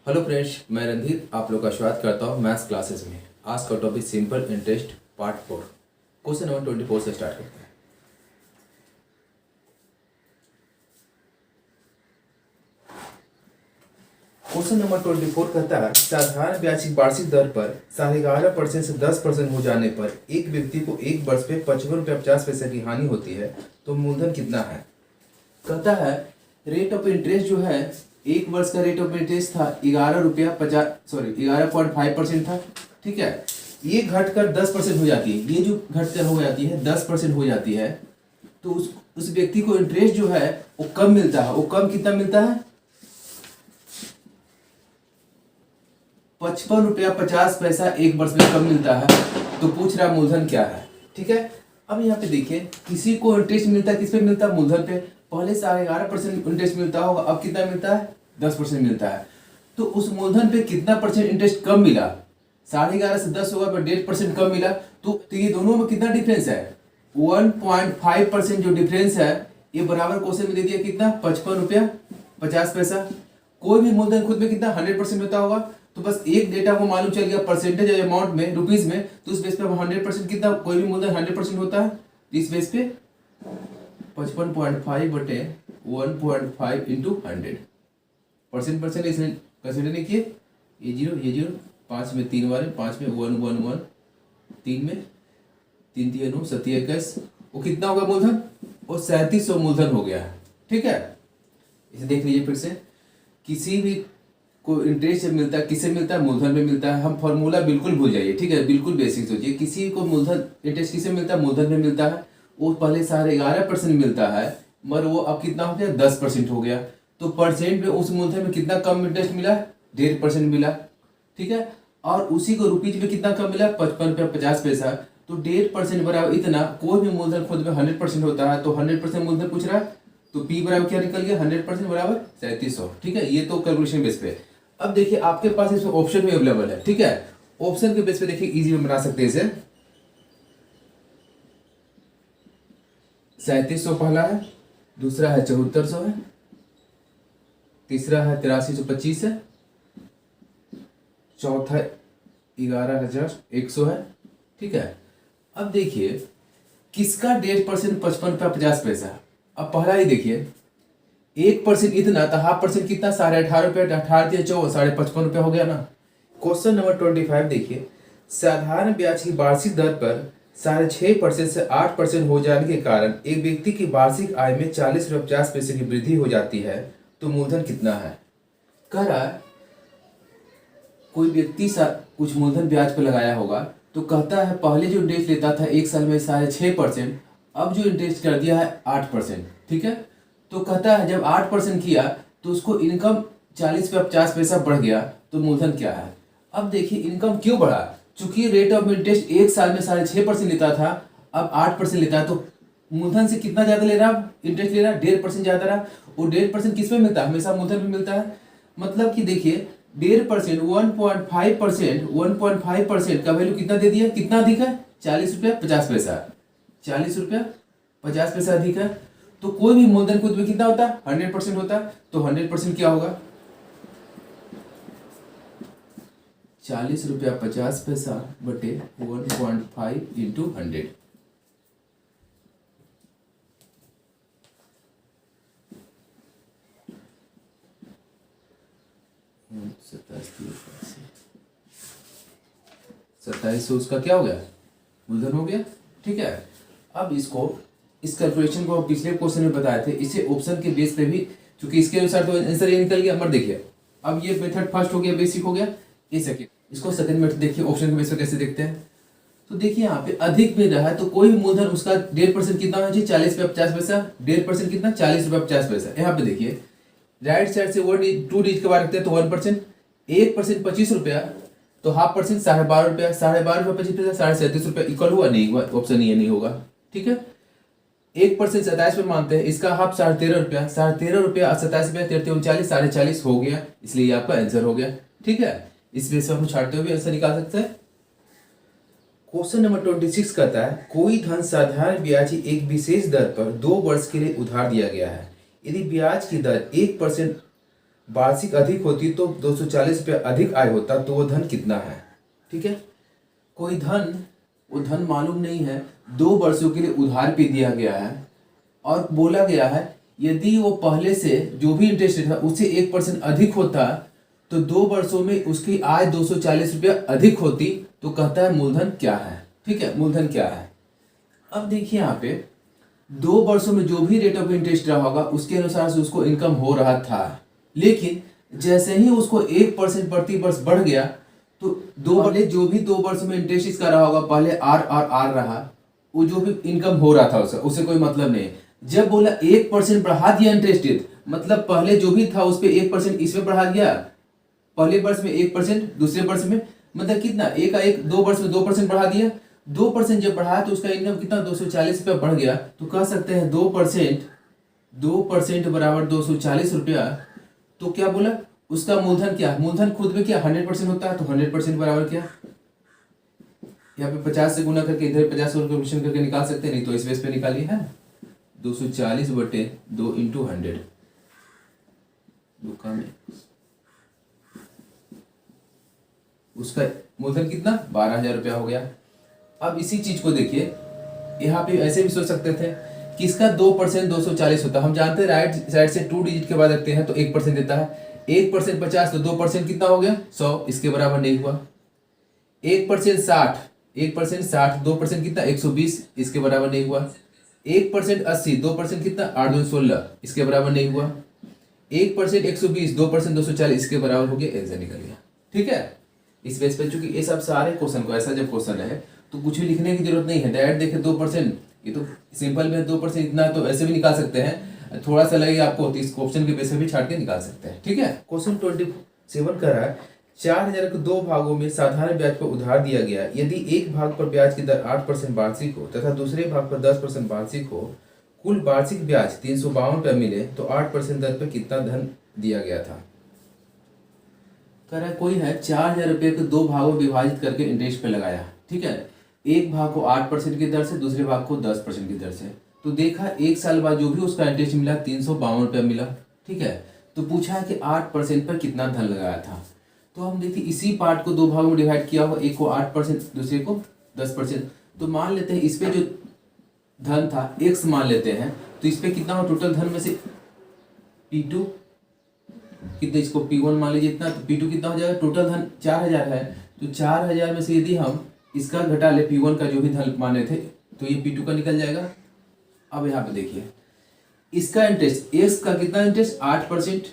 Hello friends, मैं रणधीर आप लोग का स्वागत करता हूँ मैथ्स क्लासेस में। आज का topic simple interest part 4 question number 24 से स्टार्ट करते हैं। क्वेश्चन नंबर 24 कहता है साधारण ब्याज की वार्षिक दर पर 11.5% से 10% हो जाने पर एक व्यक्ति को एक वर्ष में 55 रुपये 50 पैसे की हानि होती है, तो मूलधन कितना है। कहता है रेट ऑफ इंटरेस्ट जो है, एक वर्ष का रेट ऑफ इंटरेस्ट था 11.5% था। ठीक है, ये घटकर 10% हो जाती है। ये जो घटकर हो जाती है 10% हो जाती है, तो उस व्यक्ति को इंटरेस्ट जो है वो कम मिलता है। वो कम कितना मिलता है? 55 रुपया 50 पैसा एक वर्ष में कम मिलता है। तो पूछ रहा मूलधन क्या है। ठीक है, अब यहाँ पे देखिए किसी को इंटरेस्ट मिलता है, किस पे मिलता है? मूलधन पे। पहले 11.5% इंटरेस्ट मिलता होगा, अब कितना मिलता है? 10% मिलता है। तो उस मूलधन पे कितना परसेंट इंटरेस्ट कम मिला? 11.5 से 10 होगा पर 1.5% कम मिला। तो ये दोनों में कितना डिफरेंस है? 1.5% जो डिफरेंस है, ये बराबर क्वेश्चन में दे दिया कितना? 55 रुपया 50 पैसा। कोई भी मूलधन खुद में कितना 100% होता होगा, तो बस एक डेटा को मालूम चल गया परसेंटेज अमाउंट में रुपीज में, तो उस बेस पे 100% कितना, कोई भी मूलधन 100% होता है। इस बेस पे 55.5 बटे 1.5 इंटू 100 परसेंट इसने कंसिडर नहीं किए। ये जीरो 5 में 3 बार, 5 में 1 1 1, 3 में 3 3 9 7 21, वो कितना होगा मूलधन? वो 3700 मूलधन हो गया है। ठीक है, इसे देख लीजिए फिर से। किसी भी को इंटरेस्ट जब मिलता है, किससे मिलता है? मूलधन में मिलता है। हम फॉर्मूला बिल्कुल भूल जाइए, ठीक है, बिल्कुल बेसिक सोचिए। किसी को मूलधन इंटरेस्ट किससे मिलता है? मूलधन में मिलता है। वो पहले 11.5% मिलता है, मगर वो अब कितना हो गया? 10% हो गया। तो परसेंट में उस मूलधन में कितना कम इंटरेस्ट मिला? 1.5% मिला। ठीक है, और उसी को रुपीज में कितना कम मिला? 55 रुपया 50 पैसा। तो 1.5% बराबर इतना। कोई भी मूलधन खुद में 100% होता है, तो 100% मूलधन पूछ रहा है, तो P बराबर क्या निकल गया? 100% बराबर 3700। ठीक है, ये तो कैलकुलेशन बेस पे। अब देखिए आपके पास इसमें ऑप्शन भी अवेलेबल है। ठीक है, ऑप्शन के बेस पे देखिए इजी में बना सकते हैं इसे। 3700 पहला है, दूसरा है 7400 है, तीसरा है 8325 है, चौथा 11100 है। ठीक है, अब देखिए किसका 1.5% 55 रुपया 50 पैसा। अब पहला ही देखिए 1% इतना, तो हाफ परसेंट कितना? 18.5 रुपया, 18 दिया 4, 55 रुपया हो गया ना। क्वेश्चन नंबर 25 देखिए साधारण ब्याज की वार्षिक दर पर 6.5% से 8% हो जाने के कारण एक व्यक्ति की वार्षिक आय में 40 रुपया 50 पैसे की वृद्धि हो जाती है, तो मूलधन कितना है। कह रहा है कोई व्यक्ति कुछ मूलधन ब्याज पर लगाया होगा, तो कहता है पहले जो इंटरेस्ट लेता था एक साल में 6.5%, अब जो इंटरेस्ट कर दिया है 8%। ठीक है, तो कहता है जब 8% किया तो उसको इनकम 40 रुपया 50 पैसा बढ़ गया, तो मूलधन क्या है। अब देखिए इनकम क्यों बढ़ा? चूंकि रेट ऑफ इंटरेस्ट एक साल में 6.5% लेता था, अब 8% लेता है, तो मूलधन से कितना ज्यादा ले रहा? इंटरेस्ट ले रहा 1.5% ज्यादा रहा। वो 1.5% किस में मिलता है? हमेशा मूलधन में मिलता है। मतलब कि देखिए 1.5% 1.5% का वैल्यू कितना दे दिया? कितना अधिक है? 40 रुपया 50 पैसा। 40 रुपया 50 पैसा अधिक है। तो कोई भी मूलधन खुद में कितना होता है? 100% होता है। तो 100% क्या होगा? 40 रुपया 50 पैसा बटे 1.5 इंटू 100। सत्ताईस उसका क्या हो गया? मूलधन हो गया। ठीक है, अब इसको इस कैलकुलेशन को पिछले क्वेश्चन में बताए थे, इसे ऑप्शन के बेस पे भी, क्योंकि इसके अनुसार तो आंसर ये निकल गया। मत देखिए अब ये मेथड फर्स्ट हो गया, बेसिक हो गया, ये सेकंड। इसको सेकंड मेथड देखिए ऑप्शन के बेस पे कैसे देखते हैं। तो देखिए यहाँ पे अधिक में रहा है, तो कोई भी मूलधन उसका 1.5% कितना होना चाहिए? 40 रुपया 50 पैसा। 1.5% कितना? 40 रुपया 50 पैसा। यहाँ पे देखिए राइट साइड से 2 डिजिट के बाद रखते हैं, तो 1%। 1% 25 रुपया, तो हाफ परसेंट 12.5 रुपया। 12.5 रुपया 25 पैसा 37.5 रुपया इक्वल हुआ? नहीं हुआ, ऑप्शन ये नहीं होगा। ठीक है, 1% 27 पे मानते हैं, इसका हाफ 13.5 रुपया। 13.5 रुपया 27 रुपया 39 40 हो गया, इसलिए आपका आंसर हो गया। ठीक है, इस बेस पे हम छाटते हुए आंसर निकाल सकते हैं। क्वेश्चन नंबर 26 कहता है कोई धन साधारण ब्याज की एक विशेष दर पर 2 वर्ष के लिए उधार दिया गया है। यदि ब्याज की दर 1% वार्षिक अधिक होती तो 240 रुपये अधिक आय होता तो वो धन कितना है। ठीक है, कोई धन, वो धन मालूम नहीं है, 2 वर्षों के लिए उधार पे दिया गया है और बोला गया है यदि वो पहले से जो भी इंटरेस्ट रेट था उससे 1% अधिक होता तो 2 वर्षों में उसकी आय 240 रुपया अधिक होती, तो कहता है मूलधन क्या है। ठीक है, मूलधन क्या है। अब देखिए यहाँ पे 2 वर्षों में जो भी रेट ऑफ इंटरेस्ट रहा होगा उसके अनुसार से उसको इनकम हो रहा था, लेकिन जैसे ही उसको 1% प्रति वर्ष बढ़ गया तो पहले जो भी 2 वर्ष में इंटरेस्ट इसका रहा होगा, पहले आर रहा, वो जो भी इनकम हो रहा था उससे कोई मतलब नहीं। जब बोला 1% बढ़ा दिया इंटरेस्ट रेट, मतलब पहले जो भी था उस पर 1% इसमें बढ़ा दिया, पहले वर्ष में 1%, दूसरे वर्ष में मतलब कितना, एक 2 वर्ष में 2% बढ़ा दिया। 2% जब बढ़ाया तो उसका इनकम कितना 240 रुपया बढ़ गया, तो कह सकते हैं 2% बराबर 240 रुपया। तो क्या बोला, उसका मूलधन क्या, मूलधन खुद में क्या 100% होता है, तो 100% बराबर क्या, यहाँ पे 50 से गुना करके इधर 50 कैलकुलेशन करके निकाल सकते हैं, नहीं तो इस बेस पे निकालिए है 240/2 इंटू 100 दुका में उसका मूलधन कितना 12,000 रुपया हो गया। अब इसी चीज को देखिए, यहाँ पे ऐसे भी सोच सकते थे कि इसका 2% 240 होता है, हम जानते हैं राइट साइड से 2 डिजिट के बाद रखते हैं तो 1% देता है, 1% 50 तो 2% कितना हो गया 100, इसके बराबर नहीं हुआ। 1% 60, 1% 60, 2% कितना 120, इसके बराबर नहीं हुआ। 1% 80, 2% कितना 8 2 16, इसके बराबर नहीं हुआ। 1% 120, 2% 240, इसके बराबर हो गया, आंसर निकल गया। ठीक है, इस बेस पे चूंकि ये सब सारे क्वेश्चन को ऐसा जब क्वेश्चन है तो कुछ भी लिखने की जरूरत नहीं है, डायरेक्ट देखे 2%, ये तो सिंपल में 2% इतना तो ऐसे भी निकाल सकते हैं, थोड़ा सा लगेगा आपको तो इस क्वेश्चन के बेस पे भी छाट के निकाल सकते हैं। ठीक है, क्वेश्चन 27 कर रहा है 4,000 को 2 भागों में साधारण ब्याज पर उधार दिया गया, यदि एक भाग पर ब्याज की दर 8% वार्षिक हो तथा दूसरे भाग पर 10% वार्षिक हो, कुल वार्षिक ब्याज 352 रुपया मिले तो 8% दर पर कितना धन दिया गया था। कह रहा है कोई है 4,000 रुपये को 2 भागों में विभाजित करके इंटरेस्ट पे लगाया। ठीक है, एक भाग को 8% की दर से, दूसरे भाग को 10% की दर से, तो देखा 1 साल बाद जो भी उसका इंटरेस्ट मिला 352 रुपया मिला। ठीक है, तो पूछा है कि 8% पर कितना धन लगाया था, तो हम देखिए इसी पार्ट को 2 भागों में डिवाइड किया हुआ, एक को 8% दूसरे को 10%, तो मान लेते हैं इस पे जो धन था x मान लेते हैं, तो इस पे कितना हो टोटल धन में से P2 कितने, इसको P1 मान लीजिए इतना, तो P2 कितना हो जाएगा, टोटल धन 4,000 है, तो 4,000 में से यदि हम इसका घटा ले P1 का जो भी धन माने थे तो ये P2 का निकल जाएगा। अब यहाँ पे देखिए इसका इंटरेस्ट x का कितना इंटरेस्ट 8%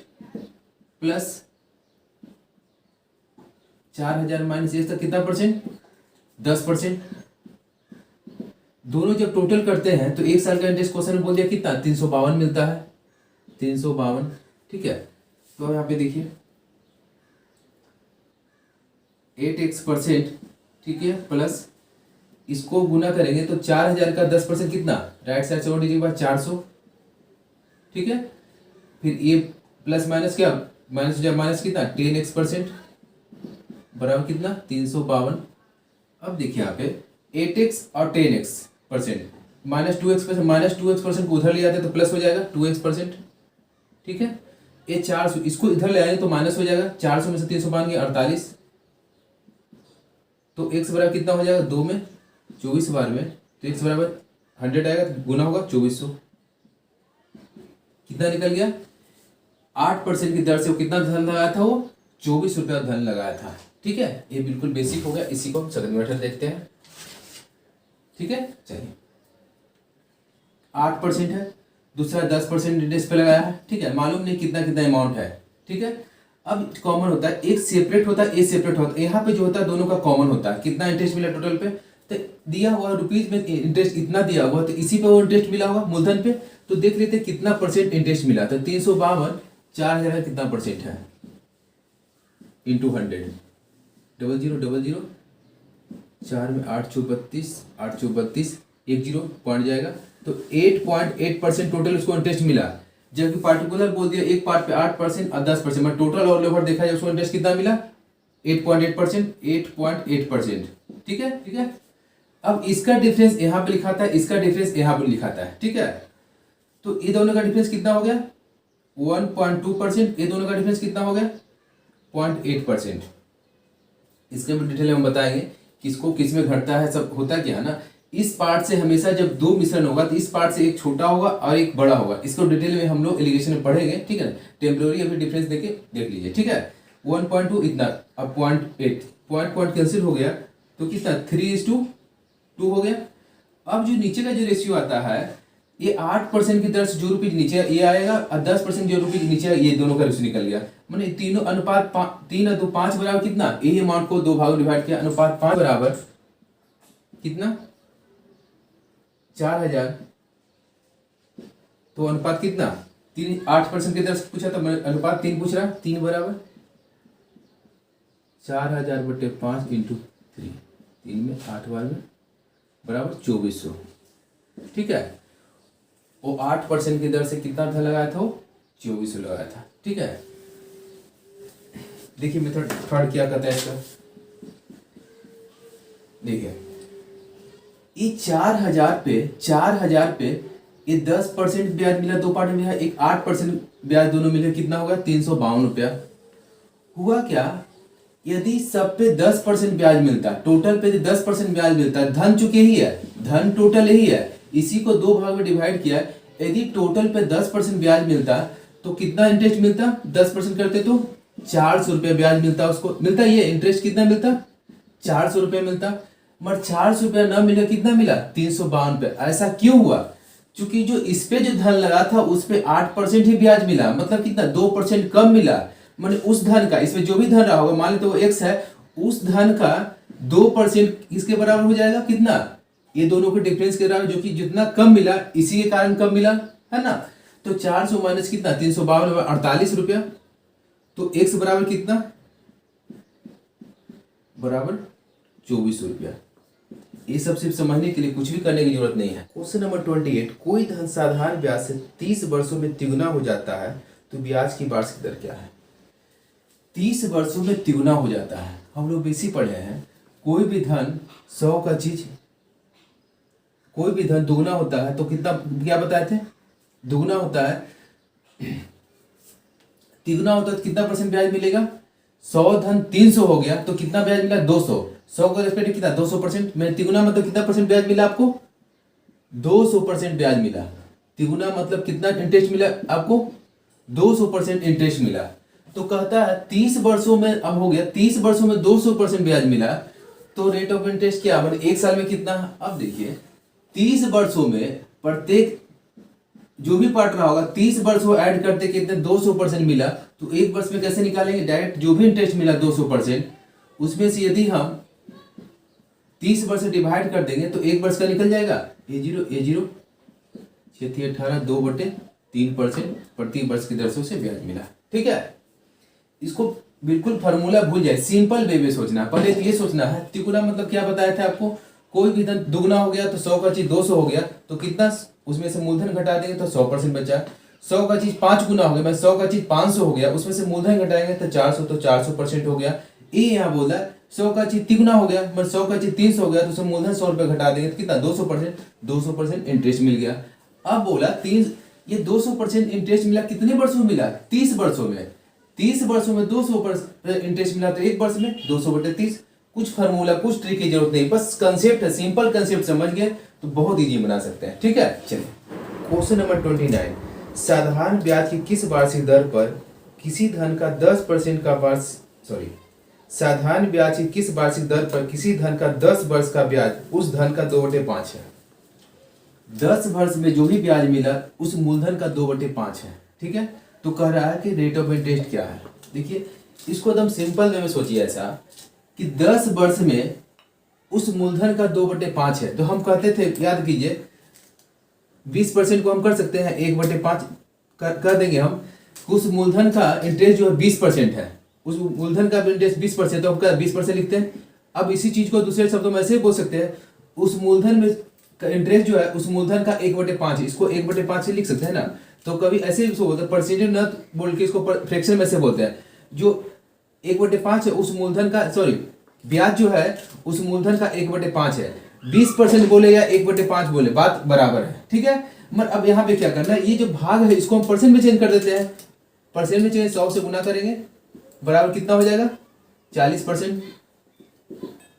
प्लस 4,000 माइनस x का कितना परसेंट 10%, दोनों जब टोटल करते हैं तो 1 साल का इंटरेस्ट क्वेश्चन में बोल दिया कितना 352 मिलता है, 352। ठीक है, तो यहाँ पे देखिए 8x%, ठीक है, प्लस इसको गुना करेंगे तो 4,000 का 10% कितना, राइट साइड से और दीजिए 400। ठीक है, फिर ये प्लस माइनस क्या, माइनस जब माइनस कितना 10x% बराबर कितना 352। अब देखिए यहाँ पे 8x और 10x% -2x% को उधर ले जाते तो प्लस हो जाएगा 2x%। ठीक है, ये 400 इसको इधर ले आएंगे तो माइनस हो जाएगा, 400 में से 352 गया 48, तो x बराबर कितना हो जाएगा 2 में 24 बार में, तो x बराबर 100 आएगा तो गुना होगा 2400, कितना निकल गया 8% की दर से वो कितना धन लगाया था, वो 24 रुपया धन लगाया था। ठीक है, ये बिल्कुल बेसिक हो गया, इसी को हम सेकंड मेथड देखते हैं। ठीक है, चलिए 8% है, दूसरा 10% इंटरेस्ट पे लगाया है। ठीक है, मालूम नहीं कितना कितना अमाउंट है। ठीक है, अब कॉमन होता है, एक सेपरेट होता है, एक सेपरेट होता है, यहाँ पे जो होता है दोनों का कॉमन होता है, कितना इंटरेस्ट मिला टोटल पे, तो दिया हुआ रुपीज में इंटरेस्ट इतना दिया हुआ, तो इसी पे वो इंटरेस्ट मिला होगा मूलधन पे, तो देख लेते कितना परसेंट इंटरेस्ट मिला, तो 352 4,000 का कितना परसेंट है इंटू 100, 0000 4 में 8 चौ 32 एक 0 पॉइंट जाएगा, तो 8.8% टोटल उसको इंटरेस्ट मिला, जबकि पार्टिकुलर बोल दिया एक पार्ट पे 8% और 10%, मतलब टोटल और ओवर देखा जाए उसको इंटरेस्ट कितना मिला 8.8%। ठीक है, ठीक है, अब इसका डिफरेंस यहाँ पे लिखा था, इसका डिफरेंस यहाँ पे लिखा था। ठीक है, तो ये दोनों का डिफरेंस कितना हो गया 1.2%, ये दोनों का डिफरेंस कितना हो गया 0.8%। इसके भी डिटेल में हम बताएंगे किसको किस में घटता है, सब होता क्या है ना। इस पार्ट से हमेशा जब दो मिश्रण होगा तो इस पार्ट से एक छोटा होगा और एक बड़ा होगा, इसको डिटेल में हम लोग एलिगेशन में पढ़ेंगे, ठीक है ना। टेम्पररी अभी डिफरेंस देख लीजिए, ठीक है। 1.2 इतना, अब 0.8 पॉइंट कैंसिल हो गया तो कितना 3:2 हो गया। अब जो नीचे का जो रेशियो आता है ये 8% की दर से जो रुपये नीचे ये आएगा और 10% जो रुपये नीचे ये दोनों का रेशियो निकल गया। मैंने तीनों अनुपात 3 और 2 5 बराबर कितना, यही अमाउंट को 2 भाग डिवाइड किया, अनुपात 5 बराबर कितना 4000। तो अनुपात कितना 3, 8% की दर से पूछा था मैं, अनुपात 3 पूछ रहा, 3 बराबर 4000/5 × 3, 3 में 8 बार में बराबर 2400, ठीक है। वो 8% की दर से कितना था लगाया था, वो 2400 लगाया था, ठीक है। देखिए मेथड थर्ड क्या कहता है इसका, देखिए ये 4000 पे ये 10% ब्याज मिला, दो पार्ट में मिला, एक 8% ब्याज, दोनों मिले कितना होगा 352 रुपया। हुआ क्या, यदि सब पे 10% ब्याज मिलता, टोटल पे 10% ब्याज मिलता, धन चूंकि यही है, धन टोटल यही है, इसी को 2 भाग में डिवाइड किया। यदि टोटल पे 10% ब्याज मिलता तो कितना इंटरेस्ट मिलता, 10% करते तो 400 रुपया ब्याज मिलता, उसको मिलता, ये इंटरेस्ट कितना मिलता 400 रुपया मिलता। मगर 400 रुपया न मिला, कितना मिला 352 रुपया। ऐसा क्यों हुआ, क्योंकि जो इस पे जो धन लगा था उस पे 8% ही ब्याज मिला, मतलब कितना 2% कम मिला। माने उस धन का, इसमें जो भी धन रहा होगा, मान लो तो वो x है, उस धन का 2% इसके बराबर हो जाएगा कितना, ये दोनों के डिफरेंस के बराबर, जो कि जितना कम मिला इसी के कारण कम मिला, है ना। तो 400 माइनस कितना 352 48 रुपया। तो x बराबर कितना, बराबर 2400 रुपया। ये सब सिर्फ समझने के लिए, कुछ भी करने की जरूरत नहीं है। क्वेश्चन नंबर 28, कोई धन साधारण ब्याज से 30 वर्षों में तिगुना हो जाता है तो ब्याज की वार्षिक दर क्या है। 30 वर्षों में तिगुना हो जाता है, हम लोग बेसी पढ़े हैं। कोई भी धन 100 का चीज, कोई भी धन दुगुना होता है तो कितना, क्या बताए थे, दुगुना होता है, तिगुना होता है तो कितना % ब्याज मिलेगा। 100 धन 300 हो गया तो कितना ब्याज मिला 200, 100 का रेस्पेक्ट कितना 200%, मैं तिगुना मतलब कितना % ब्याज मिला आपको 200% ब्याज मिला। तिगुना मतलब कितना इंटरेस्ट मिला आपको 200% इंटरेस्ट मिला। तो कहता है 30 वर्षों में, अब हो गया 30 वर्षों में 200% ब्याज मिला, तो रेट ऑफ इंटरेस्ट क्या, मतलब एक साल में कितना। अब देखिए 30 वर्षों में प्रत्येक जो भी पार्ट रहा होगा 30 वर्ष वो ऐड करते कितने 200% मिला, तो एक वर्ष में कैसे निकालेंगे, डायरेक्ट जो भी इंटरेस्ट मिला 200% उसमें से यदि हम 30 वर्ष से डिवाइड कर देंगे तो एक वर्ष का निकल जाएगा A0 6 18 2/3% प्रति वर्ष की दर से उसे ब्याज मिला, ठीक है। इसको बिल्कुल फार्मूला भूल जाए, सिंपल वे में सोचना। पहले तो ये सोचना है तिगुना मतलब क्या बताया था आपको, कोई भी धन दुगुना हो गया तो 100 का चीज 200 हो गया तो कितना, उसमें से मूलधन घटा देंगे तो 100% बचा। 100 का चीज 5 गुना हो गया, मैं 100 का चीज 500 हो गया, उसमें से मूलधन घटाएंगे तो 400, तो 400% हो गया। ये यहाँ बोला 100 का चीज तिगुना हो गया, मैं 100 का चीज 300 हो गया तो उसमें मूलधन 100 रुपये घटा देंगे तो कितना 200% इंटरेस्ट मिल गया। अब बोला ये 200% इंटरेस्ट मिला, कितने वर्षों में मिला 30 वर्षों में, 30 वर्षों में 200% इंटरेस्ट मिला तो एक वर्ष में 200/30। कुछ फार्मूला कुछ ट्रिक की जरूरत नहीं, बस कंसेप्ट है, सिंपल कंसेप्ट समझ गए तो बहुत इजी बना सकते हैं, ठीक है। चलिए क्वेश्चन नंबर 29, साधारण ब्याज की किस वार्षिक दर पर किसी धन का 10% का साधारण ब्याज की किस वार्षिक दर पर किसी धन का 10 वर्ष का ब्याज उस धन का 2/5 है। 10 वर्ष में जो भी ब्याज मिला उस मूलधन का 2/5 है, ठीक है। तो कह रहा है कि रेट ऑफ इंटरेस्ट क्या है। देखिए इसको एकदम सिंपल वे में सोचिए ऐसा कि 10 वर्ष में उस मूलधन का 2/5 है, तो हम कहते थे, याद कीजिए 20% को हम कर सकते हैं 1/5 कर देंगे हम, उस मूलधन का इंटरेस्ट जो है 20% है, उस मूलधन का इंटरेस्ट 20%, तो हम क्या 20% लिखते हैं। अब इसी चीज को दूसरे शब्दों में ऐसे ही बोल सकते हैं, उस मूलधन में का इंटरेस्ट जो है उस मूलधन का 1/5, इसको 1/5 से लिख सकते हैं ना। तो कभी ऐसे बोलते हैं परसेंटेज न बोल के इसको फ्रैक्शन में से बोलते हैं, जो 1/5 है उस मूलधन का, ब्याज जो है उस मूलधन का 1/5 है। 20% बोले या 1/5 बोले, बात बराबर है, ठीक है। मगर अब यहाँ पे क्या करना है, ये जो भाग है इसको हम परसेंट में चेंज कर देते हैं। परसेंट में चेंज 100 से गुना करेंगे, बराबर कितना हो जाएगा 40%।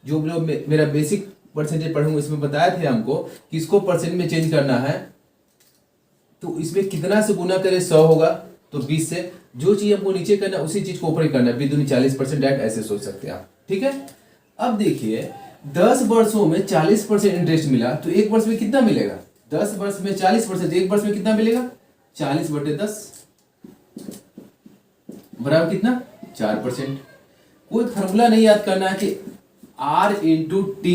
जो लोग मेरा बेसिक परसेंटेज पढ़े हुए इसमें बताया थे हमको कि इसको परसेंट में चेंज करना है, तो इसमें कितना से गुना करें 100 होगा तो 20 से, जो चीज हमको नीचे करना है उसी चीज को ऊपर ही करना है, 40% डायरेक्ट ऐसे सोच सकते हैं आप, ठीक है। अब देखिए 10 वर्षों में 40% इंटरेस्ट मिला तो एक वर्ष में कितना मिलेगा, 10 वर्ष में 40%, एक वर्ष में कितना मिलेगा 40/10 बराबर कितना 4%। कोई फॉर्मूला नहीं याद करना है कि R/T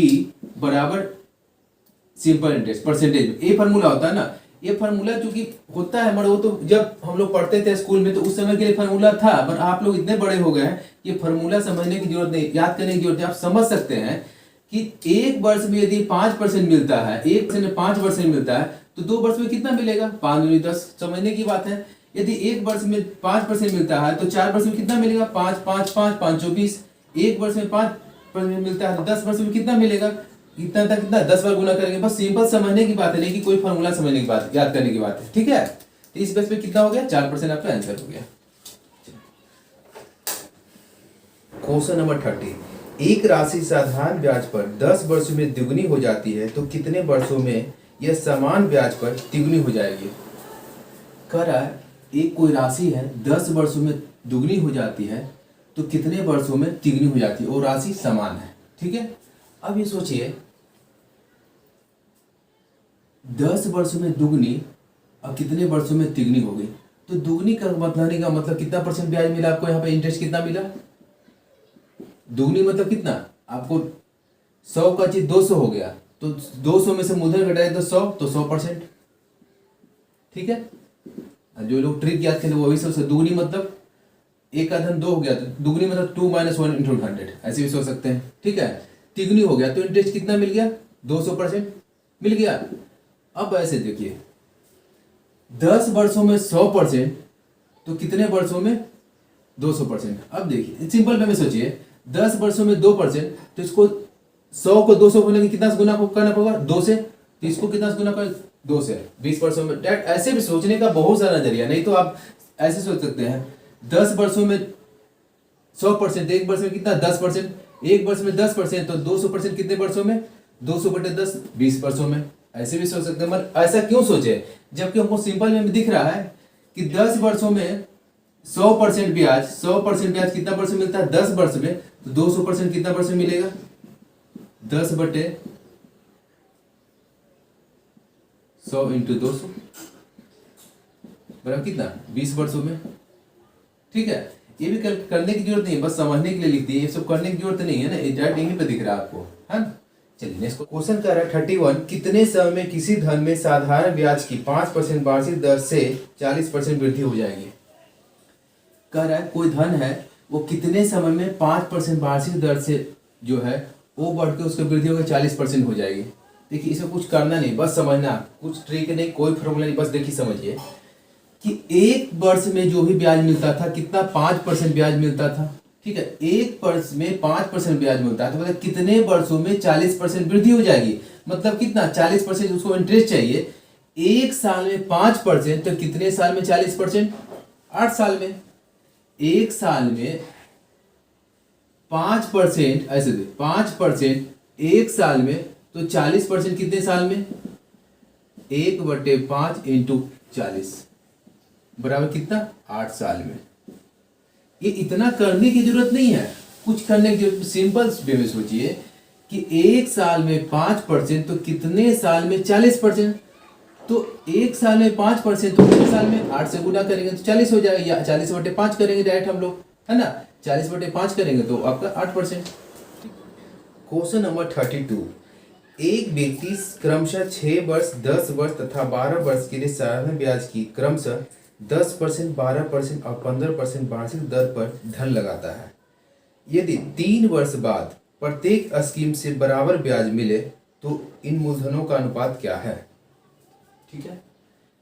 बराबर सिंपल इंटरेस्ट परसेंटेज, ये फार्मूला होता है ना, ये फार्मूला चूंकि होता है मगर वो तो जब हम लोग पढ़ते थे स्कूल में तो उस समय के लिए फार्मूला था, पर आप लोग इतने बड़े हो गए हैं ये फार्मूला समझने की जरूरत नहीं, याद करने की जरूरत नहीं। आप समझ सकते हैं कि एक वर्ष में यदि 5% मिलता है, एक वर्ष में 5% मिलता है तो 2 वर्ष में कितना मिलेगा 5×10, समझने की बात है। यदि एक वर्ष में 5% मिलता है तो 4 वर्ष में कितना मिलेगा 5 5 5 5 24, एक वर्ष में 5% मिलता है तो 10 वर्ष में कितना मिलेगा, कितना तक कितना 10 बार गुना करेंगे। बस सिंपल समझने की बात है, नहीं कि कोई फॉर्मूला समझने की बात, याद करने की बात है, ठीक है। तो इस बेस पे कितना हो गया 4% आपका आंसर हो गया। क्वेश्चन नंबर 30, एक राशि साधारण ब्याज पर 10 वर्षों में दुगनी हो जाती है तो कितने वर्षों में यह समान ब्याज पर तिगुनी हो जाएगी। कह रहा है एक कोई राशि है 10 वर्षों में दुगनी हो जाती है तो कितने वर्षों में तिगुनी हो जाती है, और राशि समान है, ठीक है। अब ये सोचिए 10 वर्षों में दुगनी और कितने वर्षों में तिगुनी हो गई, तो दुगनी का मतलब कितना परसेंट ब्याज मिला आपको, यहाँ पे इंटरेस्ट कितना मिला, दुगनी मतलब कितना आपको 100 का चीज 200 हो गया तो 200 में से मूलधन घटाए तो 100, तो 100%, ठीक है। जो लोग ट्रिक याद करते वो भी सबसे, दुगनी मतलब एक का धन 2 हो गया तो दुगनी मतलब 2 - 1 × 100, ऐसे भी सोच सकते हैं, ठीक है। तिगुनी हो गया तो इंटरेस्ट कितना मिल गया 200% मिल गया। अब ऐसे देखिए 10 वर्षों में 100% तो कितने वर्षों में 200%। अब देखिए सिंपल वे में सोचिए 10 वर्षों में 2% तो इसको 100 को 200 होने की कितना गुना करना होगा 2 से, तो इसको कितना गुना कर 2 से 20 वर्षों में। ऐसे भी सोचने का बहुत सारा नजरिया, नहीं तो आप ऐसे सोच सकते हैं 10 वर्षों में 100%, एक वर्ष में कितना 10%, एक वर्ष में 10% तो 200% कितने वर्षों में 200/10 20 वर्षों में, ऐसे भी सोच सकते हैं। मगर ऐसा क्यों सोचे जबकि हमको सिंपल में दिख रहा है कि 10 वर्षों में 100% ब्याज, 100% ब्याज कितना परसेंट मिलता है 10 वर्ष में, तो 200% कितना परसेंट मिलेगा 10/100 × 200 बराबर कितना 20 वर्षों में, ठीक है। ये भी करने की जरूरत नहीं है, बस समझने के लिए लिख दिए, ये सब करने की जरूरत नहीं है ना, डायरेक्ट यहीं पे दिख रहा है आपको, है ना। चलिए नेक्स्ट क्वेश्चन कर रहा है 31, कितने समय में किसी धन में साधारण ब्याज की 5% वार्षिक दर से 40% वृद्धि हो जाएगी। कह रहा है कोई धन है वो कितने समय में 5% वार्षिक दर से जो है वो बढ़ के उसकी वृद्धि होकर 40% हो जाएगी। देखिए इसमें कुछ करना नहीं, बस समझना, कुछ ट्रिक नहीं, कोई फॉर्मूला नहीं, बस देखिए समझिए कि एक वर्ष में जो भी ब्याज मिलता था कितना 5% ब्याज मिलता था, ठीक है। एक वर्ष में 5% ब्याज मिलता है तो मतलब कितने वर्षों में 40% वृद्धि हो जाएगी, मतलब कितना 40% उसको इंटरेस्ट चाहिए। एक साल में 5% तो कितने साल में 40%, 8 साल में। एक साल में 5%, ऐसे 5% एक साल में तो 40% कितने साल में 1/5 × 40 बराबर कितना 8 साल में। ये इतना करने की जरूरत नहीं है, कुछ करने की जरूरत, सिंपल वे में सोचिए कि एक साल में 5% तो कितने साल में 40%, तो एक साल में 5% तो कितने साल में 8 से गुना करेंगे तो 40 हो जाएगा, या 40/5 करेंगे डायरेक्ट हम लोग, है ना। 40/5 करेंगे तो आपका 8%। क्वेश्चन नंबर 32, एक व्यक्ति क्रमशः 6 वर्ष 10 वर्ष तथा 12 वर्ष के लिए साधारण ब्याज की क्रमशः 10%, 12% और 15% वार्षिक दर पर धन लगाता है। यदि 3 वर्ष बाद प्रत्येक स्कीम से बराबर ब्याज मिले तो इन मूलधनों का अनुपात क्या है, ठीक है।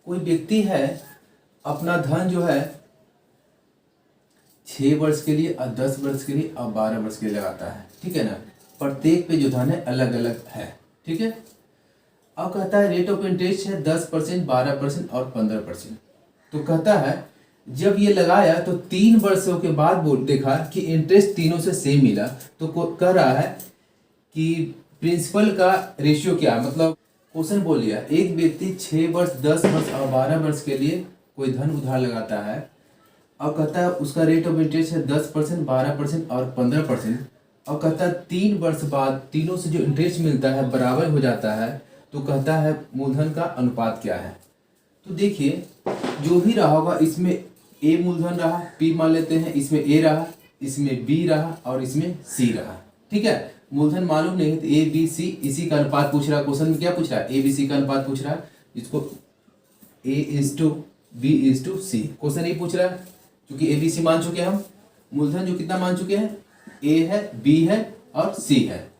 कोई व्यक्ति है अपना धन जो है 6 वर्ष के लिए और 10 वर्ष के लिए और 12 वर्ष के लिए लगाता है, ठीक है ना। प्रत्येक पे जो धन है अलग अलग है, ठीक ठीक है। अब कहता है रेट ऑफ इंटरेस्ट है 10%, 12% और 15%। तो कहता है जब ये लगाया तो 3 वर्षों के बाद बोल देखा कि इंटरेस्ट तीनों से सेम मिला, तो कह रहा है कि प्रिंसिपल का रेशियो क्या है। मतलब क्वेश्चन बोल लिया, एक व्यक्ति 6 वर्ष, 10 वर्ष और 12 वर्ष के लिए कोई धन उधार लगाता है। अब कहता है उसका रेट ऑफ इंटरेस्ट है 10%, 12% और 15%। और कहता है 3 वर्ष बाद तीनों से जो इंटरेस्ट मिलता है बराबर हो जाता है, तो कहता है मूलधन का अनुपात क्या है। तो देखिए जो भी रहा होगा, इसमें ए मूलधन रहा, पी मान लेते हैं, इसमें ए रहा, इसमें बी रहा और इसमें सी रहा। ठीक है, मूलधन मालूम नहीं है तो ए बी सी, इसी का अनुपात पूछ रहा है। क्वेश्चन में क्या पूछ रहा है, ए बी सी का अनुपात पूछ रहा है, इसको A/B/C क्वेश्चन ये पूछ रहा है। क्योंकि ए बी सी मान चुके हैं हम, मूलधन जो कितना मान चुके हैं, ए है, बी है और सी है।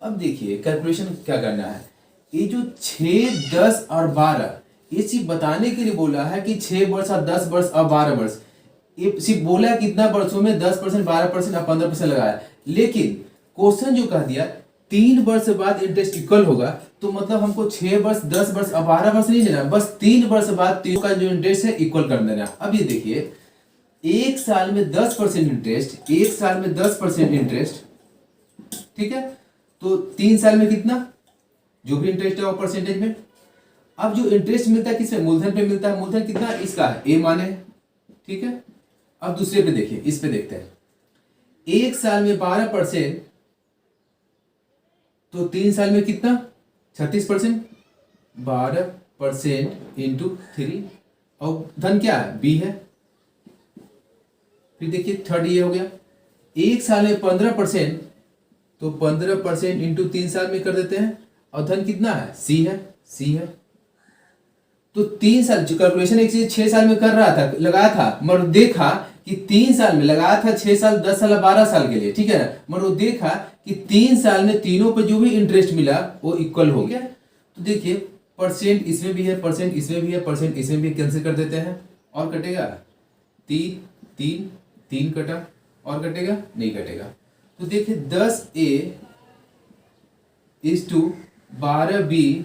अब देखिए कैलकुलेशन क्या करना है। ये जो 6, 10 और 12 ये सिर्फ बताने के लिए बोला है कि 6 वर्ष और 10 वर्ष और 12 वर्ष, ये सिर्फ बोला है कितना वर्षों में 10%, 12% और 15% लगाया। लेकिन क्वेश्चन जो कह दिया 3 वर्ष बाद इंटरेस्ट इक्वल होगा, तो मतलब हमको 6 वर्ष, 10 वर्ष और 12 वर्ष नहीं लेना, बस 3 वर्ष बाद तीनों का जो इंटरेस्ट है इक्वल कर देना। अब ये देखिए, एक साल में 10% इंटरेस्ट, एक साल में 10% इंटरेस्ट, ठीक है। तो 3 साल में कितना, जो भी इंटरेस्ट है वो परसेंटेज में। अब जो इंटरेस्ट मिलता है किसमें, मूलधन पे मिलता है। मूलधन कितना इसका है, ए माने, ठीक है। अब दूसरे पे देखिए, इस पे देखते हैं। एक साल में 12%, तो 3 साल में कितना, 36%। 12% इंटू 3, और धन क्या है, बी है। फिर देखिए थर्ड ये हो गया, एक साल में 15%, तो 15% इंटू 3 साल में कर देते हैं, और धन कितना है, सी है, सी है। तो 3 साल जो कैलकुलेशन एक चीज 6 साल में कर रहा था, लगाया था, मगर देखा कि 3 साल में लगाया था, 6 साल, 10 साल, 12 साल के लिए, ठीक है ना। मगर वो देखा कि 3 साल में तीनों पे जो भी इंटरेस्ट मिला वो इक्वल हो गया। तो देखिए परसेंट इसमें भी है, परसेंट इसमें भी है, परसेंट इसमें भी, कैंसिल कर देते हैं और कटेगा 3 कटा, और कटेगा नहीं कटेगा। तो देखिए 10A/12B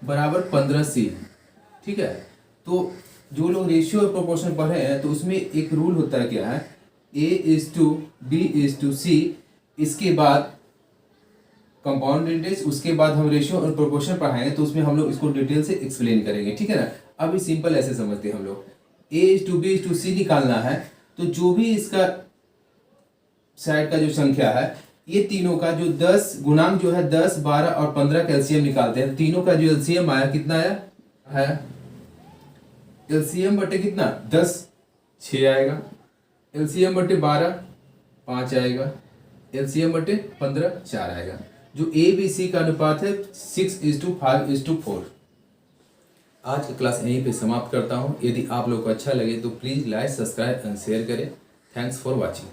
बराबर 15C, ठीक है। तो जो लोग रेशियो और प्रोपोर्शन पढ़े हैं तो उसमें एक रूल होता है, क्या है, A/B/C, इसके बाद कंपाउंड इंटरेस्ट, उसके बाद हम रेशियो और प्रोपोर्शन पढ़ाएंगे, तो उसमें हम लोग इसको डिटेल से एक्सप्लेन करेंगे, ठीक है ना। अभी सिंपल ऐसे समझते हैं हम लोग, A/B/C निकालना है, तो जो भी इसका साइड का जो संख्या है, ये तीनों का जो 10 गुणांक जो है 10, 12 और 15 का एलसीएम निकालते हैं। तीनों का जो एलसीएम आया कितना आया है, एलसीएम बटे कितना 10, 6 आएगा। एलसीएम बटे 12, 5 आएगा। एलसीएम बटे 15, 4 आएगा। जो ए बी सी का अनुपात है 6:5:4। आज की क्लास यहीं पे समाप्त करता हूँ। यदि आप लोग को अच्छा लगे तो please like, subscribe and share करें। Thanks for watching.